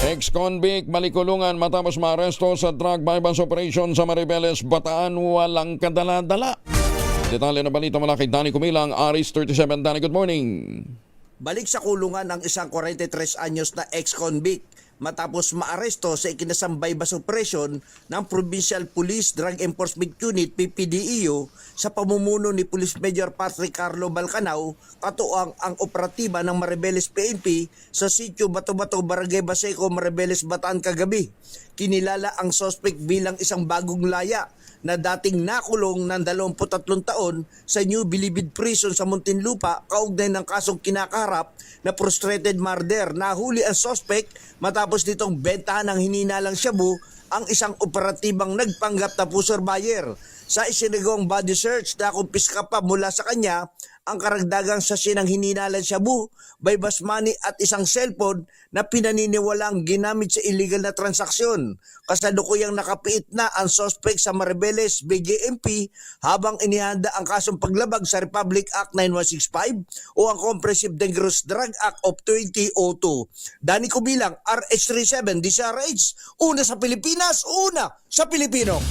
Ex-convict malikulungan matapos maaresto sa drug bypass operation sa Maribeles, Bataan, walang kadala-dala. Detalye na balita mula kay Danny Kumilang, Aris 37. Danny, good morning. Balik sa kulungan ang isang 43 anyos na ex-convict matapos maaresto sa ikinasang bypass operation ng Provincial Police Drug Enforcement Unit PPDEU sa pamumuno ni Police Major Patrick Carlo Balcanao, katuang ang operatiba ng Maribeles PNP sa sitio Bato-Bato, Barangay Baseco, Maribeles, Bataan kagabi. Kinilala ang suspect bilang isang bagong laya na dating nakulong ng 23 taon sa New Bilibid Prison sa Muntinlupa kaugnay ng kasong kinakaharap na frustrated murder. Nahuli ang suspect matapos nitong bentahan ng hininalang shabu ang isang operatibang nagpanggap na pusher buyer. Sa isinagawang body search na kumpiska pa mula sa kanya ang karagdagang sachet ng hininalang shabu, bypass money at isang cellphone na pinaniniwalang ginamit sa illegal na transaksyon. Kasalukuyang nakapiit na ang suspect sa Maribeles BJMP habang inihanda ang kasong paglabag sa Republic Act 9165 o ang Comprehensive Dangerous Drug Act of 2002. Danny Kubilang, RH37, DCRH, una sa Pilipinas, una sa Pilipino.